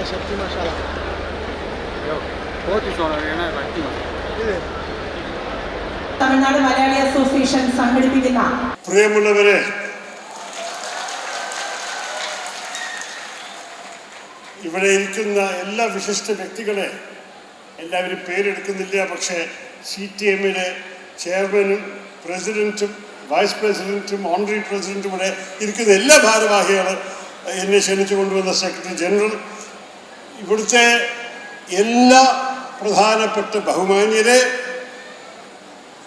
शक्ति मसाला बहुत ही स्वादिष्ट है शक्ति मसाला തമിഴ്നാട് മലയാളി അസോസിയേഷൻ സംഘടിപ്പിക്കുന്ന പ്രിയമുള്ളവരെ, ഇവിടെ ഇരിക്കുന്ന എല്ലാ വിശിഷ്ട വ്യക്തികളെ എല്ലാവരും പേരെടുക്കുന്നില്ല. പക്ഷേ CTMയുടെ ചെയർമാനും പ്രസിഡൻറ്റും വൈസ് പ്രസിഡൻറ്റും ഓണററി പ്രസിഡൻറ്റും ഇവിടെ ഇരിക്കുന്ന എല്ലാ ഭാരവാഹികളും എന്നെ ക്ഷണിച്ചു കൊണ്ടുവന്ന സെക്രട്ടറി ജനറൽ, ഇവിടുത്തെ എല്ലാ പ്രധാനപ്പെട്ട ബഹുമാന്യരെ,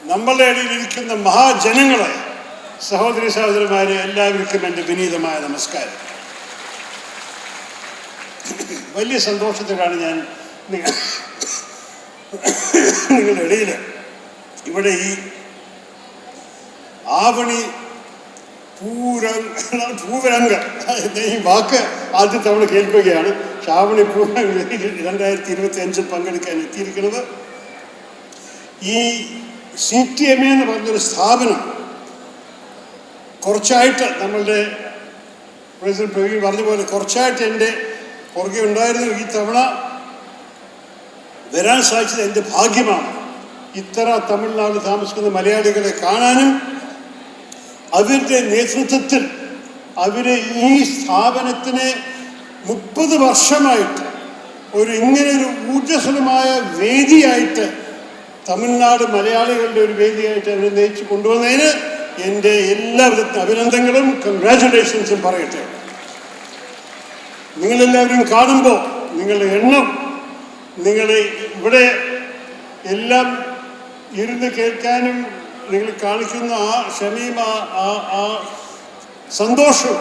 നമ്മളുടെ ഇടയിലിരിക്കുന്ന മഹാജനങ്ങളെ, സഹോദരി സഹോദരന്മാരെ, എല്ലാവർക്കും എൻ്റെ വിനീതമായ നമസ്കാരം. വലിയ സന്തോഷത്തിലാണ് ഞാൻ നിങ്ങളുടെ ഇടയിൽ ഇവിടെ ഈ ആവണി പൂരംഗ ഈ വാക്ക് ആദ്യം തവണ കേൾക്കുകയാണ്. ശ്രാവണി പൂരംഗ 2025 പങ്കെടുക്കാൻ എത്തിയിരിക്കുന്നത്. ഈ CTMA എന്ന് പറഞ്ഞൊരു സ്ഥാപനം കുറച്ചായിട്ട് നമ്മളുടെ പ്രസിഡന്റ് പ്രവീൺ പറഞ്ഞ പോലെ കുറച്ചായിട്ട് എൻ്റെ പുറകെ ഉണ്ടായിരുന്നു. ഈ തവണ വരാൻ സാധിച്ചത് എൻ്റെ ഭാഗ്യമാണ്. ഇത്ര തമിഴ്നാട് താമസിക്കുന്ന മലയാളികളെ കാണാനും അവരുടെ നേതൃത്വത്തിൽ അവരെ ഈ സ്ഥാപനത്തിനെ 30 വർഷമായിട്ട് ഇങ്ങനൊരു ഊർജ്ജസ്വലമായ വേദിയായിട്ട്, തമിഴ്നാട് മലയാളികളുടെ ഒരു വേദിയായിട്ട് അവരെ നയിച്ചു കൊണ്ടുവന്നതിന് എൻ്റെ എല്ലാവിധ അഭിനന്ദനങ്ങളും കൺഗ്രാജുലേഷൻസും പറയട്ടെ. നിങ്ങളെല്ലാവരും കാണുമ്പോൾ നിങ്ങളുടെ എണ്ണം, നിങ്ങൾ ഇവിടെ എല്ലാം ഇരുന്ന് കേൾക്കാനും നിങ്ങൾ കാണിക്കുന്ന ആ ക്ഷമയും ആ സന്തോഷവും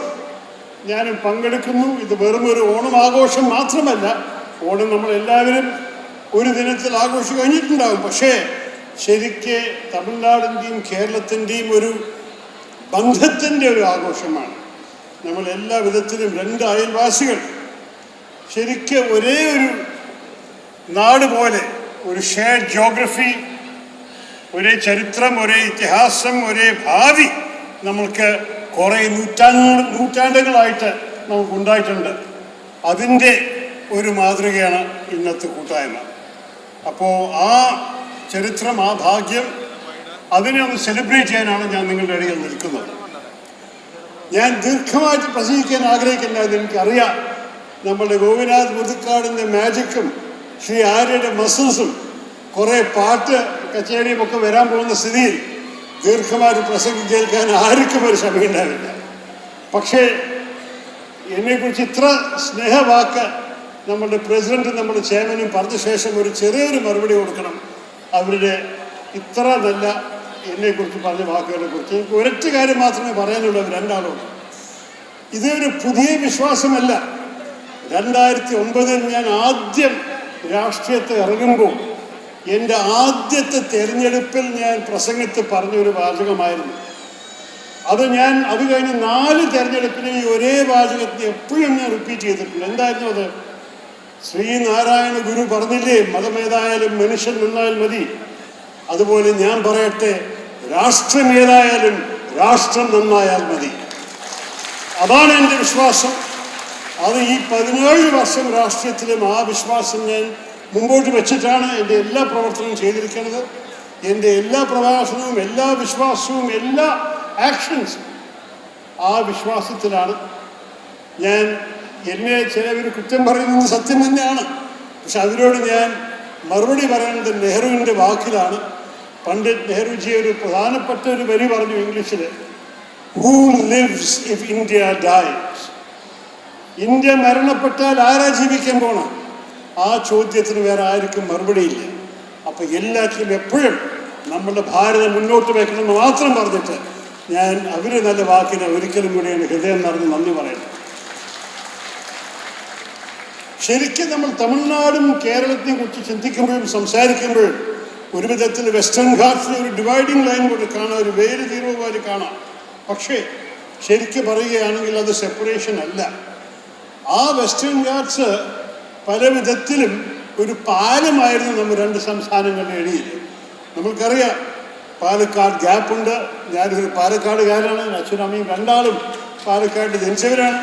ഞാനും പങ്കെടുക്കുന്നു. ഇത് വെറും ഒരു ഓണം ആഘോഷം മാത്രമല്ല. ഓണം നമ്മളെല്ലാവരും ഒരു ദിനത്തിൽ ആഘോഷം കഴിഞ്ഞിട്ടുണ്ടാകും. പക്ഷേ ശരിക്ക് തമിഴ്നാടിൻ്റെയും കേരളത്തിൻ്റെയും ഒരു ബന്ധത്തിൻ്റെ ഒരു ആഘോഷമാണ്. നമ്മൾ എല്ലാ വിധത്തിലും രണ്ട് അയൽവാസികൾ ശരിക്ക് ഒരേ ഒരു നാട് പോലെ, ഒരു ഷെയർഡ് ജിയോഗ്രഫി, ഒരേ ചരിത്രം, ഒരേ ഇതിഹാസം, ഒരേ ഭാവി നമ്മൾക്ക് കുറേ നൂറ്റാണ്ടുകളായിട്ട് നമുക്കുണ്ടായിട്ടുണ്ട്. അതിൻ്റെ ഒരു മാതൃകയാണ് ഇന്നത്തെ കൂട്ടായ്മ. അപ്പോൾ ആ ചരിത്രം, ആ ഭാഗ്യം, അതിനെ ഒന്ന് സെലിബ്രേറ്റ് ചെയ്യാനാണ് ഞാൻ നിങ്ങളുടെ ഇടയിൽ നിൽക്കുന്നത്. ഞാൻ ദീർഘമായിട്ട് പ്രസംഗിക്കാൻ ആഗ്രഹിക്കുന്നത് എനിക്കറിയാം. നമ്മളുടെ ഗോപിനാഥ് മുതുക്കാടിൻ്റെ മാജിക്കും ശ്രീ ആര്യയുടെ മസിൽസും കുറേ പാട്ട് കച്ചേരിയും ഒക്കെ വരാൻ പോകുന്ന സ്ഥിതിയിൽ ദീർഘമായിട്ട് പ്രസംഗം കേൾക്കാൻ ആർക്കും ഒരു ക്ഷമയുണ്ടാവില്ല. പക്ഷേ എന്നെക്കുറിച്ച് ഇത്ര സ്നേഹവാക്ക് നമ്മളുടെ പ്രസിഡൻറ്റും നമ്മുടെ ചെയർമാനും പറഞ്ഞ ശേഷം ഒരു ചെറിയൊരു മറുപടി കൊടുക്കണം അവരുടെ ഇത്ര നല്ല എന്നെക്കുറിച്ച് പറഞ്ഞ വാക്കുകളെ കുറിച്ച്. എനിക്ക് ഒരൊറ്റ കാര്യം മാത്രമേ പറയാനുള്ളൂ രണ്ടാളോട്. ഇതൊരു പുതിയ വിശ്വാസമല്ല. 2009 ഞാൻ ആദ്യം രാഷ്ട്രീയത്തിൽ ഇറങ്ങുമ്പോൾ എൻ്റെ ആദ്യത്തെ തെരഞ്ഞെടുപ്പിൽ ഞാൻ പ്രസംഗത്തിൽ പറഞ്ഞൊരു വാചകമായിരുന്നു. അത് കഴിഞ്ഞ് 4 തെരഞ്ഞെടുപ്പിന് ഈ ഒരേ വാചകത്തിന് എപ്പോഴും ഞാൻ റിപ്പീറ്റ് ചെയ്തിട്ടുണ്ട്. എന്തായിരുന്നു അത്? ശ്രീനാരായണ ഗുരു പറഞ്ഞില്ലേ, മതമേതായാലും മനുഷ്യൻ നന്നായാൽ മതി. അതുപോലെ ഞാൻ പറയട്ടെ, രാഷ്ട്രം ഏതായാലും രാഷ്ട്രം നന്നായാൽ മതി. അതാണ് എൻ്റെ വിശ്വാസം. അത് ഈ 17 വർഷം രാഷ്ട്രീയത്തിലും ആ വിശ്വാസം ഞാൻ മുമ്പോട്ട് വെച്ചിട്ടാണ് എൻ്റെ എല്ലാ പ്രവർത്തനവും ചെയ്തിരിക്കുന്നത്. എൻ്റെ എല്ലാ പ്രഭാഷണവും, എല്ലാ വിശ്വാസവും, എല്ലാ ആക്ഷൻസും ആ വിശ്വാസത്തിലാണ്. എന്നെ ചിലവർ കുറ്റം പറയുന്നത് സത്യം തന്നെയാണ്. പക്ഷെ അതിനോട് ഞാൻ മറുപടി പറയുന്നത് നെഹ്റുവിൻ്റെ വാക്കിലാണ്. പണ്ഡിറ്റ് നെഹ്റുജി ഒരു പ്രധാനപ്പെട്ട ഒരു വരി പറഞ്ഞു ഇംഗ്ലീഷിൽ, who lives if India dies? India മരണപ്പെട്ടാൽ ആരാ ജീവിക്കാൻ പോണം? ആ ചോദ്യത്തിന് വേറെ ആർക്കും മറുപടിയില്ല. അപ്പോൾ എല്ലാറ്റിലും എപ്പോഴും നമ്മളുടെ ഭാരതം മുന്നോട്ട് വയ്ക്കണമെന്ന് മാത്രം പറഞ്ഞിട്ട് ഞാൻ അവർ നല്ല വാക്കിനെ ഒരിക്കലും കൂടി എൻ്റെ ഹൃദയം നിറഞ്ഞ് നന്ദി പറയുന്നു. ശരിക്കും നമ്മൾ തമിഴ്നാടും കേരളത്തെയും കുറിച്ച് ചിന്തിക്കുമ്പോഴും സംസാരിക്കുമ്പോഴും ഒരു വിധത്തിൽ വെസ്റ്റേൺ ഘാട്സിനെ ഒരു ഡിവൈഡിങ് ലൈൻ കൊണ്ട് കാണാം, ഒരു വേര് തീരുവ കാണാം. പക്ഷേ ശരിക്കും പറയുകയാണെങ്കിൽ അത് സെപ്പറേഷൻ അല്ല. ആ വെസ്റ്റേൺ ഘാട്സ് പല വിധത്തിലും ഒരു പാലമായിരുന്നു നമ്മൾ 2 സംസ്ഥാനങ്ങളുടെ ഇടയിൽ. നമ്മൾക്കറിയാം, പാലക്കാട് ഗ്യാപ്പുണ്ട്. ഞാനൊരു പാലക്കാടുകാരനാണ്. അച്ഛനും അമ്മയും രണ്ടാളും പാലക്കാട് ജനിച്ചവരാണ്.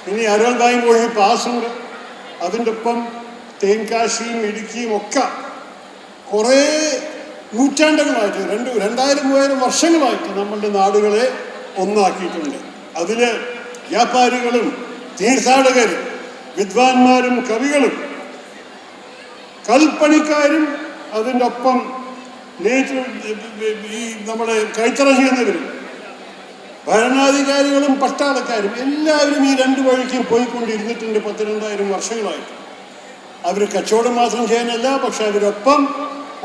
ഇനി അരൾബായി പോയി പാസുണ്ട്. അതിൻ്റെ ഒപ്പം തേൻകാശിയും ഇടുക്കിയും ഒക്കെ കുറേ നൂറ്റാണ്ടുകളായിട്ട് 2000-3000 വർഷങ്ങളായിട്ട് നമ്മളുടെ നാടുകളെ ഒന്നാക്കിയിട്ടുണ്ട്. അതിൽ വ്യാപാരികളും തീർത്ഥാടകരും വിദ്വാൻമാരും കവികളും കൽപ്പണിക്കാരും അതിൻ്റെ ഒപ്പം ഈ നമ്മുടെ കൈത്തറ ചെയ്യുന്നവരും ഭരണാധികാരികളും പട്ടാളക്കാരും എല്ലാവരും ഈ രണ്ട് വഴിക്കും പോയിക്കൊണ്ടിരുന്നിട്ടുണ്ട് 10,000-2000 വർഷങ്ങളായിട്ട്. അവർ കച്ചവടം മാത്രം ചെയ്യാനല്ല, പക്ഷെ അവരൊപ്പം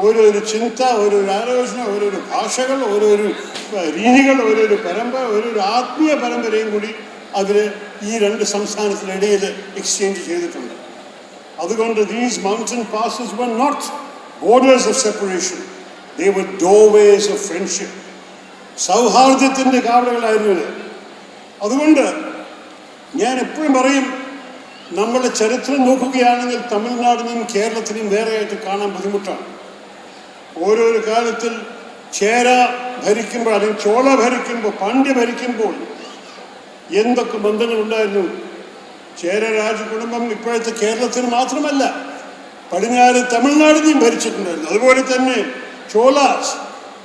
ഓരോരോ ചിന്ത, ഓരോരോ ആലോചന, ഓരോരോ ഭാഷകൾ, ഓരോരോ രീതികൾ, ഓരോരോ പരമ്പര, ഓരോരോ ആത്മീയ പരമ്പരയും കൂടി അവർ ഈ രണ്ട് സംസ്ഥാനത്തിനിടയിൽ എക്സ്ചേഞ്ച് ചെയ്തിട്ടുണ്ട്. അതുകൊണ്ട് these mountain passes were not borders of separation. They were doorways of friendship. സൗഹാർദ്ദത്തിൻ്റെ കാവലുകളായിരുന്നു ഇത്. അതുകൊണ്ട് ഞാൻ എപ്പോഴും പറയും, നമ്മുടെ ചരിത്രം നോക്കുകയാണെങ്കിൽ തമിഴ്നാടിനും കേരളത്തിനും വേറെയായിട്ട് കാണാൻ ബുദ്ധിമുട്ടാണ്. ഓരോരോ കാലത്തിൽ ചേര ഭരിക്കുമ്പോൾ അല്ലെങ്കിൽ ചോള ഭരിക്കുമ്പോൾ, പാണ്ഡ്യ ഭരിക്കുമ്പോൾ എന്തൊക്കെ ബന്ധങ്ങളുണ്ടായിരുന്നു. ചേര രാജകുടുംബം ഇപ്പോഴത്തെ കേരളത്തിന് മാത്രമല്ല, പടിഞ്ഞാറ് തമിഴ്നാടിനെയും ഭരിച്ചിട്ടുണ്ടായിരുന്നു. അതുപോലെ തന്നെ ചോളാസ്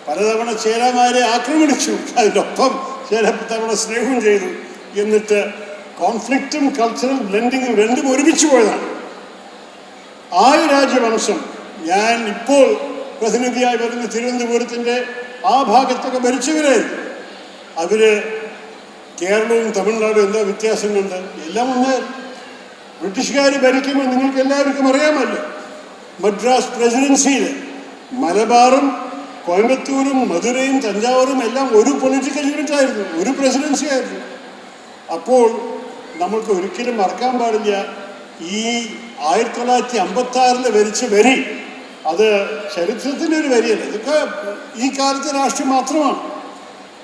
പലതവണ ചേരമാരെ ആക്രമിച്ചു, അതിനൊപ്പം ചില തവണ സ്നേഹവും ചെയ്തു. എന്നിട്ട് കോൺഫ്ലിക്റ്റും കൾച്ചറൽ ബ്ലെൻഡിങ്ങും രണ്ടും ഒരുമിച്ച് പോയതാണ്. ആ രാജവംശം ഞാൻ ഇപ്പോൾ പ്രതിനിധിയായി വരുന്ന തിരുവനന്തപുരത്തിൻ്റെ ആ ഭാഗത്തൊക്കെ ഭരിച്ചവരായിരുന്നു. അവർ കേരളവും തമിഴ്നാടും എന്താ വ്യത്യാസം കൊണ്ട് എല്ലാം ഒന്നായിരുന്നു. ബ്രിട്ടീഷുകാർ ഭരിക്കുമ്പോൾ നിങ്ങൾക്ക് എല്ലാവർക്കും അറിയാമല്ലോ, മദ്രാസ് പ്രസിഡൻസിയിൽ മലബാറും കോയമ്പത്തൂരും മധുരയും തഞ്ചാവൂരും എല്ലാം ഒരു പൊളിറ്റിക്കൽ യൂണിറ്റ് ആയിരുന്നു, ഒരു പ്രസിഡൻസി ആയിരുന്നു. അപ്പോൾ നമുക്ക് ഒരിക്കലും മറക്കാൻ പാടില്ല, ഈ 1956 ഭരിച്ച വരി അത് ചരിത്രത്തിൻ്റെ ഒരു വരിയല്ല. ഇതൊക്കെ ഈ കാലത്തെ രാഷ്ട്രീയം മാത്രമാണ്.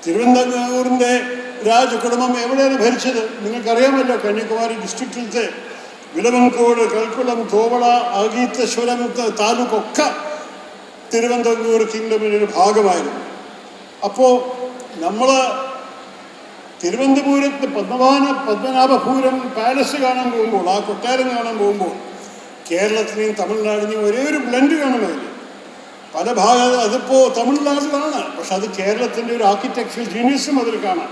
തിരുവനന്തപുരത്തിൻ്റെ രാജകുടുംബം എവിടെയാണ് ഭരിച്ചത് നിങ്ങൾക്കറിയാമല്ലോ. കന്യാകുമാരി ഡിസ്ട്രിക്റ്റിലത്തെ വിളവൻകോട്, കൽക്കുളം, തോവള, അഗീതേശ്വരം താലൂക്കൊക്കെ തിരുവനന്തപുരം കിങ്ഡമിൻ്റെ ഒരു ഭാഗമായിരുന്നു. അപ്പോൾ നമ്മൾ തിരുവനന്തപുരത്ത് പത്മനാഭപുരം പാലസ് കാണാൻ പോകുമ്പോൾ, ആ കൊട്ടാരം കാണാൻ പോകുമ്പോൾ കേരളത്തിനെയും തമിഴ്നാടിനെയും ഒരേ ഒരു ബ്ലെൻഡ് കാണുമായിരുന്നു. പല ഭാഗം അതിപ്പോൾ തമിഴ്നാട്ടിലാണ്, പക്ഷെ അത് കേരളത്തിൻ്റെ ഒരു ആർക്കിടെക്ചറൽ ജീനിയസും അതിൽ കാണാം.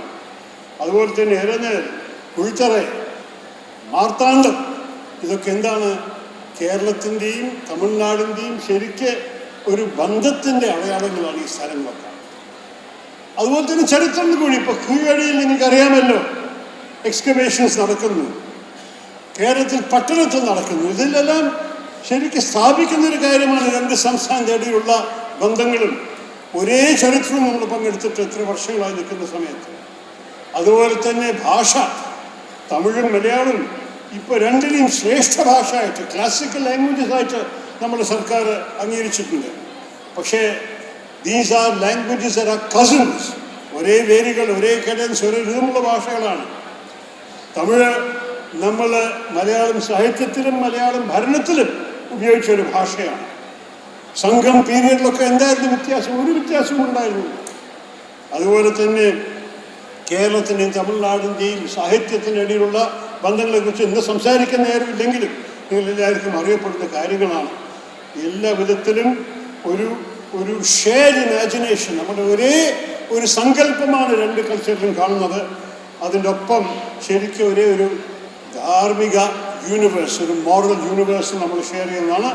അതുപോലെ തന്നെ എരഞ്ഞേൽ, കുഴിത്തറ, മാർത്താണ്ഡം, ഇതൊക്കെ എന്താണ് കേരളത്തിൻ്റെയും തമിഴ്നാടിൻ്റെയും ശരിക്ക് ഒരു ബന്ധത്തിൻ്റെ അടയാളങ്ങളാണ് ഈ സ്ഥലങ്ങളൊക്കെ. അതുപോലെ തന്നെ ചരിത്രം കൂടി ഇപ്പോൾ കീഴടിയിൽ നിങ്ങൾക്കറിയാമല്ലോ എക്സ്കവേഷൻസ് നടക്കുന്നു, കേരളത്തിൽ പട്ടണത്തിൽ നടക്കുന്നു. ഇതിലെല്ലാം ശരിക്കും സ്ഥാപിക്കുന്നൊരു കാര്യമാണ് രണ്ട് സംസ്ഥാനത്തെ ഇടയിലുള്ള ബന്ധങ്ങളും ഒരേ ചരിത്രവും നമ്മൾ പങ്കെടുത്തിട്ട് എത്ര വർഷങ്ങളായി നിൽക്കുന്ന സമയത്ത്. അതുപോലെ തന്നെ ഭാഷ, തമിഴും മലയാളവും ഇപ്പോൾ രണ്ടിനെയും ശ്രേഷ്ഠ ഭാഷയായിട്ട്, ക്ലാസിക്കൽ ലാംഗ്വേജസ് ആയിട്ട് നമ്മുടെ സർക്കാർ അംഗീകരിച്ചിട്ടുണ്ട്. പക്ഷേ these are languages are cousins, ഒരേ വേരുകൾ, ഒരേ കഡൻസ്, ഒരേ രൂപമുള്ള ഭാഷകളാണ്. തമിഴ് നമ്മൾ മലയാളം സാഹിത്യത്തിലും മലയാളം ഭരണത്തിലും ഉപയോഗിച്ചൊരു ഭാഷയാണ്. സംഘം പീരിയഡിലൊക്കെ എന്തായിരുന്നു വ്യത്യാസം? ഒരു വ്യത്യാസവും ഉണ്ടായിരുന്നു. അതുപോലെ തന്നെ കേരളത്തിൻ്റെയും തമിഴ്നാടിൻ്റെയും സാഹിത്യത്തിനിടയിലുള്ള ബന്ധങ്ങളെക്കുറിച്ച് ഇന്ന് സംസാരിക്കുന്ന നേരമില്ലെങ്കിലും നിങ്ങളെല്ലാവർക്കും അറിയപ്പെടുന്ന കാര്യങ്ങളാണ്. എല്ലാ വിധത്തിലും ഒരു ഷെയർഡ് ഇമാജിനേഷൻ, നമ്മുടെ ഒരേ ഒരു സങ്കല്പമാണ് രണ്ട് കൾച്ചറിലും കാണുന്നത്. അതിൻ്റെ ഒപ്പം ശരിക്കും ഒരേ ഒരു ധാർമ്മിക യൂണിവേഴ്സ്, ഒരു മോറൽ യൂണിവേഴ്സ് നമ്മൾ ഷെയർ ചെയ്യുന്നതാണ്.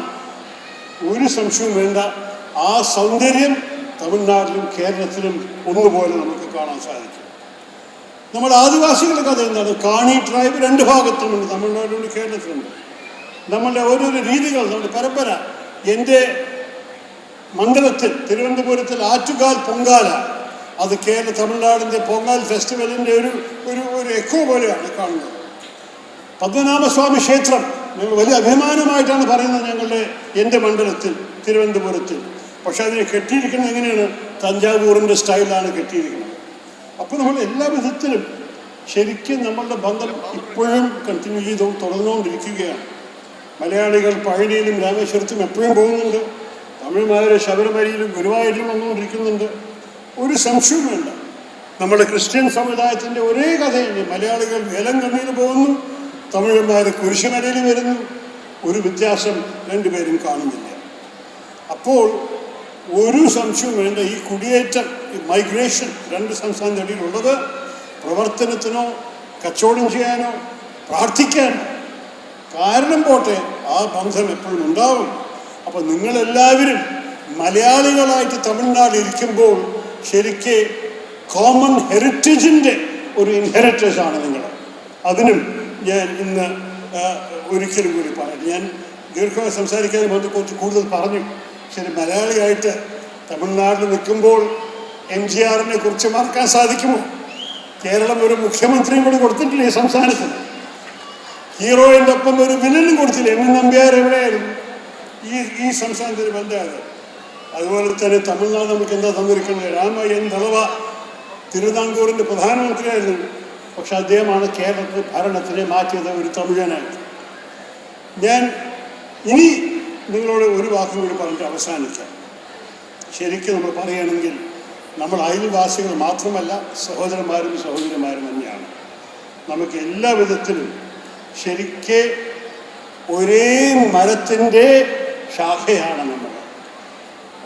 ഒരു സംശയവും വേണ്ട, ആ സൗന്ദര്യം തമിഴ്നാട്ടിലും കേരളത്തിലും ഒന്നുപോലെ നമുക്ക് കാണാൻ സാധിക്കും. നമ്മുടെ ആദിവാസികളുടെ കഥ എന്താണ്? കാണി ട്രൈബ് രണ്ട് ഭാഗത്തുമുണ്ട്, തമിഴ്നാട്ടിലുണ്ട്, കേരളത്തിലുണ്ട്. നമ്മളുടെ ഓരോരോ രീതികൾ, നമ്മുടെ പരമ്പര. എൻ്റെ മണ്ഡലത്തിൽ തിരുവനന്തപുരത്തിൽ ആറ്റുകാൽ പൊങ്കാല, അത് തമിഴ്നാടിൻ്റെ പൊങ്കാൽ ഫെസ്റ്റിവലിൻ്റെ ഒരു എക്കോ പോലെയാണ് കാണുന്നത്. പത്മനാഭസ്വാമി ക്ഷേത്രം ഞങ്ങൾ വലിയ അഭിമാനമായിട്ടാണ് പറയുന്നത് എൻ്റെ മണ്ഡലത്തിൽ തിരുവനന്തപുരത്തിൽ. പക്ഷെ അതിനെ കെട്ടിയിരിക്കുന്നത് എങ്ങനെയാണ്? തഞ്ചാവൂരിൻ്റെ സ്റ്റൈലാണ് കെട്ടിയിരിക്കുന്നത്. അപ്പോൾ നമ്മൾ എല്ലാ വിധത്തിലും ശരിക്കും നമ്മളുടെ ബന്ധം ഇപ്പോഴും കണ്ടിന്യൂ ചെയ്ത് തുടർന്നുകൊണ്ടിരിക്കുകയാണ്. മലയാളികൾ പഴനിയിലും രാമേശ്വരത്തും എപ്പോഴും പോകുന്നുണ്ട്. തമിഴ്മാർ ശബരിമലയിലും ഗുരുവായൂരിലും വന്നുകൊണ്ടിരിക്കുന്നുണ്ട്. ഒരു സംശയവും വേണ്ട. നമ്മുടെ ക്രിസ്ത്യൻ സമുദായത്തിൻ്റെ ഒരേ കഥയാണ്. മലയാളികൾ വേലങ്കണ്ണിയിൽ പോകുന്നു, തമിഴന്മാർ കുരിശുമലയിൽ വരുന്നു, ഒരു വ്യത്യാസം രണ്ടുപേരും കാണുന്നില്ല. അപ്പോൾ ഒരു സംശയവും വേണ്ട, ഈ കുടിയേറ്റം, മൈഗ്രേഷൻ രണ്ട് സംസ്ഥാനത്തിടയിലുള്ളത് പ്രവർത്തനത്തിനോ കച്ചവടം ചെയ്യാനോ പ്രാർത്ഥിക്കാനോ കാരണം പോട്ടെ, ആ ബന്ധം എപ്പോഴും ഉണ്ടാവും. അപ്പം നിങ്ങളെല്ലാവരും മലയാളികളായിട്ട് തമിഴ്നാട് ഇരിക്കുമ്പോൾ ശരിക്ക് കോമൺ ഹെറിറ്റേജിൻ്റെ ഒരു ഇൻഹെറിറ്റേഴ്സാണ് നിങ്ങൾ. അതിനും ഞാൻ ഇന്ന് ഒരിക്കലും കൂടി പറയട്ടെ. ഞാൻ ദീർഘമായി സംസാരിക്കാതെ മുമ്പ് കുറച്ച് കൂടുതൽ പറഞ്ഞു. ശരി, മലയാളിയായിട്ട് തമിഴ്നാട്ടിൽ നിൽക്കുമ്പോൾ MGR കുറിച്ച് മറക്കാൻ സാധിക്കുമോ? കേരളം ഒരു മുഖ്യമന്ത്രിയും കൂടി കൊടുത്തിട്ടില്ല ഈ സംസ്ഥാനത്തിന്. ഹീറോയിൻ്റെ ഒപ്പം ഒരു വില്ലനും കൊടുത്തില്ല. M. നമ്പ്യാർ എവിടെയായിരുന്നു? ഈ സംസ്ഥാനത്തിന് ബന്ധമാണ്. അതുപോലെ തന്നെ തമിഴ്നാട് നമുക്ക് എന്താ തന്നിരിക്കുന്നത്? രാമയ്യൻ ദളവ തിരുവിതാംകൂറിൻ്റെ പ്രധാനമന്ത്രിയായിരുന്നു. പക്ഷെ അദ്ദേഹമാണ് കേരളത്തിൽ ഭരണത്തിനെ മാറ്റിയത് ഒരു തമിഴനായിട്ട്. ഞാൻ ഇനി നിങ്ങളോട് ഒരു വാക്കും കൂടി പറഞ്ഞിട്ട് അവസാനിക്കാം. ശരിക്കും നമ്മൾ പറയുകയാണെങ്കിൽ നമ്മൾ അയൽവാസികൾ മാത്രമല്ല, സഹോദരന്മാരും സഹോദരിമാരും തന്നെയാണ്. നമുക്ക് എല്ലാ വിധത്തിലും ശരിക്ക് ഒരേ മരത്തിൻ്റെ ശാഖയാണ് നമ്മൾ.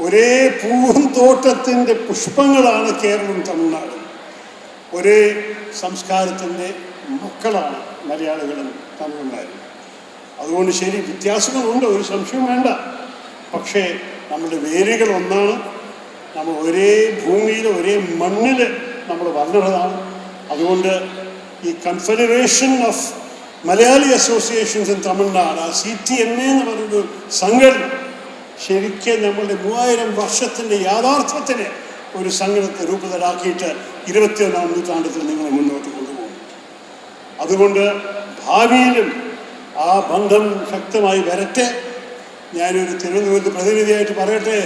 ഒരേ പൂവും തോട്ടത്തിൻ്റെ പുഷ്പങ്ങളാണ് കേരളവും തമിഴ്നാടും. ഒരേ സംസ്കാരത്തിൻ്റെ മക്കളാണ് മലയാളികളും തമിഴന്മാരും. അതുകൊണ്ട് ശരി, വ്യത്യാസങ്ങളുണ്ട്, ഒരു സംശയം വേണ്ട. പക്ഷേ നമ്മുടെ വേരുകൾ ഒന്നാണ്. നമ്മൾ ഒരേ ഭൂമിയിൽ ഒരേ മണ്ണിൽ നമ്മൾ വളർന്നതാണ്. അതുകൊണ്ട് ഈ confederation of Malayali associations in Tamil Nadu, ആ CTMA എന്ന് പറയുന്ന സംഘടന ശരിക്കും നമ്മളുടെ 3000 വർഷത്തിൻ്റെ യാഥാർത്ഥ്യത്തിന് ഒരു സംഘടനത്തെ രൂപത്തിലാക്കിയിട്ട് 21ാം നൂറ്റാണ്ടത്തിൽ നിങ്ങൾ മുന്നോട്ട് കൊണ്ടുപോകും. അതുകൊണ്ട് ഭാവിയിലും ആ ബന്ധം ശക്തമായി വരട്ടെ. ഞാനൊരു തിരുവനന്തപുരത്ത് പ്രതിനിധിയായിട്ട് പറയട്ടെ,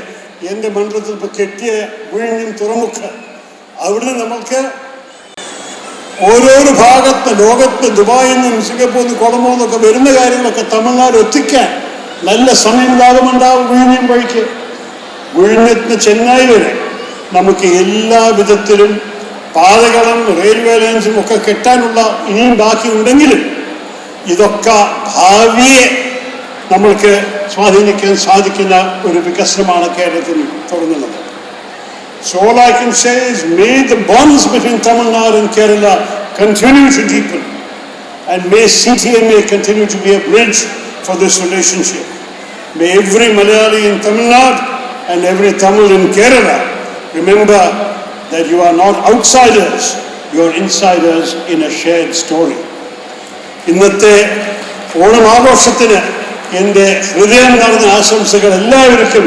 എൻ്റെ മണ്ഡലത്തിൽ ഇപ്പോൾ കെട്ടിയ വിഴിഞ്ഞം തുറമുഖം, അവിടെ നമുക്ക് ഓരോരോ ഭാഗത്ത് ലോകത്ത് ദുബായിൽ നിന്നും സിംഗപ്പൂരിൽ നിന്നും കൊളംബോ എന്നൊക്കെ വരുന്ന കാര്യങ്ങളൊക്കെ തമിഴ്നാട് എത്തിക്കാൻ നല്ല സമയം ലാഭമുണ്ടാവും. വിഴിഞ്ഞം വഴിക്ക് വിഴിഞ്ഞത്തിന് ചെന്നൈ വരെ നമുക്ക് എല്ലാ വിധത്തിലും പാതകളും റെയിൽവേ ലൈൻസും ഒക്കെ കെട്ടാനുള്ള ഇനിയും ബാക്കി ഉണ്ടെങ്കിലും ഇതൊക്കെ ഭാവിയെ നമ്മൾക്ക് സ്വാധീനിക്കാൻ സാധിക്കുന്ന ഒരു വികസനമാണ് കേരളത്തിൽ തുടങ്ങുന്നത്. So all I can say is, may the bonds between Tamil Nadu and Kerala continue to deepen, and may CTMA continue to be a bridge for this relationship. May every Malayali in Tamil Nadu and every Tamil in Kerala remember that you are not outsiders, you are insiders in a shared story. ഇന്നത്തെ ഓണം ആഘോഷത്തിന് എൻ്റെ ഹൃദയം നിറഞ്ഞ ആശംസകൾ എല്ലാവർക്കും.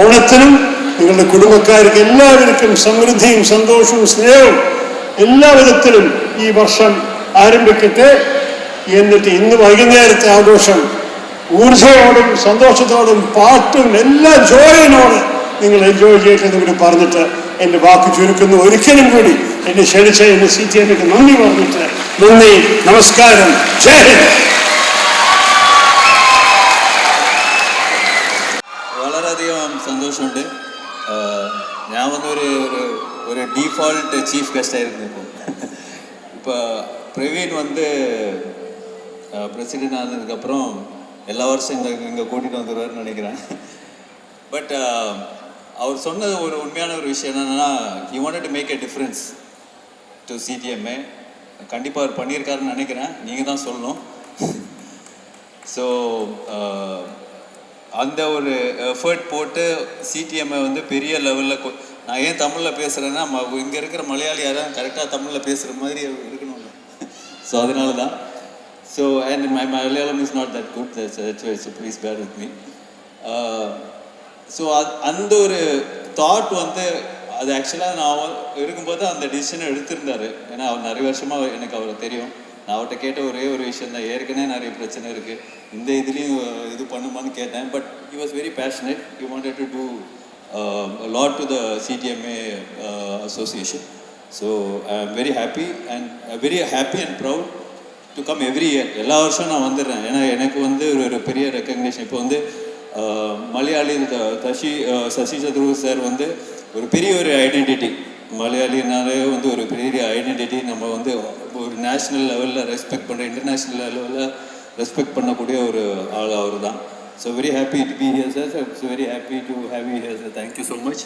ഓണത്തിനും നിങ്ങളുടെ കുടുംബക്കാർക്ക് എല്ലാവർക്കും സമൃദ്ധിയും സന്തോഷവും സ്നേഹവും എല്ലാ വിധത്തിലും ഈ വർഷം ആരംഭിക്കട്ടെ. എന്നിട്ട് ഇന്ന് വൈകുന്നേരത്തെ ആഘോഷം ഊർജയോടും സന്തോഷത്തോടും പാട്ടും എല്ലാ ജോയിനോട് നിങ്ങൾ എൻജോയ് ചെയ്യട്ടെന്ന് കൂടി പറഞ്ഞിട്ട് എൻ്റെ വാക്ക് ചുരുക്കുന്നു. ഒരിക്കലും കൂടി എന്നെ ക്ഷണിച്ച എന്നെ CTMAക്ക് നന്ദി പറഞ്ഞിട്ട് നന്ദി, നമസ്കാരം, ജയ് ഹിന്ദ്. വളരെയധികം സന്തോഷമുണ്ട്. ഞാൻ ഒരു ഡീഫോൾട്ട് ചീഫ് ഗസ്റ്റായിരുന്നു. இப்போ பிரவீன் பிரசிடென்ட் ஆனதுக்கப்புறம் எல்லா வருஷம் இங்கே கூட்டிகிட்டு வந்துடுவார்னு நினைக்கிறேன். பட் அவர் சொன்னது ஒரு உண்மையான ஒரு விஷயம் என்னென்னா, he wanted to make a difference to CTMA. கண்டிப்பாக அவர் பண்ணியிருக்காருன்னு நினைக்கிறேன், நீங்கள் தான் சொல்லணும். ஸோ அந்த ஒரு எஃபர்ட் போட்டு CTMA பெரிய லெவலில், நான் ஏன் தமிழில் பேசுகிறேன்னா, இங்கே இருக்கிற மலையாளி யாரும் கரெக்டாக தமிழில் பேசுகிற மாதிரி இருக்கணும்ல. ஸோ அதனால தான். So and my Malayalam is not that good, so please bear with me. So அந்த ஒரு தாட் அது ஆக்சுவலாக நான் இருக்கும்போது அந்த டிசிஷனை எடுத்திருந்தார். ஏன்னா அவர் நிறைய வருஷமாக எனக்கு அவரை தெரியும். நான் அவர்கிட்ட கேட்ட ஒரே ஒரு விஷயம் தான், ஏற்கனவே நிறைய பிரச்சனை இருக்குது, இந்த இதுலேயும் இது பண்ணுமான்னு கேட்டேன். But he was very passionate. He wanted to do a lot to the CTMA association. So I am very happy and proud to come every year. எல்லா வருஷம் நான் வந்துடுறேன். ஏன்னா எனக்கு ஒரு பெரிய ரெக்கக்னேஷன். இப்போ மலையாளி சசி சத்ரு சார் ஒரு பெரிய ஒரு ஐடென்டிட்டி. மலையாளினாலே ஒரு பெரிய ஐடென்டிட்டி. நம்ம ஒரு நேஷ்னல் லெவலில் ரெஸ்பெக்ட் பண்ணுற, இன்டர்நேஷ்னல் லெவலில் ரெஸ்பெக்ட் பண்ணக்கூடிய ஒரு ஆள் அவர் தான். So very happy to be here sir. So very happy to have you here sir. Thank you so much.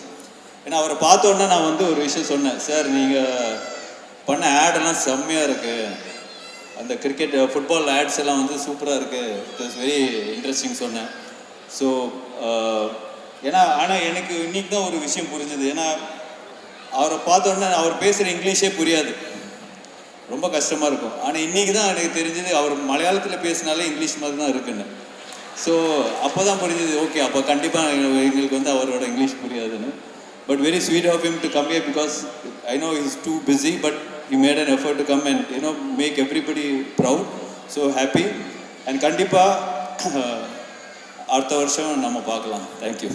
ஏன்னா அவரை பார்த்தோன்னே நான் வந்து ஒரு விஷயம் சொன்னேன், சார் நீங்கள் பண்ண ஆடெல்லாம் செம்மையாக இருக்குது, அந்த கிரிக்கெட் ஃபுட்பால் ஆட்ஸ் எல்லாம் வந்து சூப்பராக இருக்குது, இட் இஸ் வெரி இன்ட்ரெஸ்டிங் சொன்னேன். ஸோ ஏன்னா ஆனால் எனக்கு இன்னைக்கு தான் ஒரு விஷயம் புரிஞ்சுது. ஏன்னா அவரை பார்த்தோன்னே அவர் பேசுகிற இங்கிலீஷே புரியாது, ரொம்ப கஷ்டமாக இருக்கும். ஆனால் இன்றைக்கி தான் எனக்கு தெரிஞ்சது அவர் மலையாளத்தில் பேசினாலே இங்கிலீஷ் மாதிரி தான் இருக்குன்னு. ஸோ அப்போ தான் புரிஞ்சது, ஓகே அப்போ கண்டிப்பாக எங்களுக்கு வந்து அவரோட இங்கிலீஷ் புரியாதுன்னு. But very sweet of him to come here because I know is too busy, but he made an effort to come and make everybody proud. So happy and கண்டிப்பாக அடுத்த வருஷம் நம்ம பார்க்கலாம். Thank you.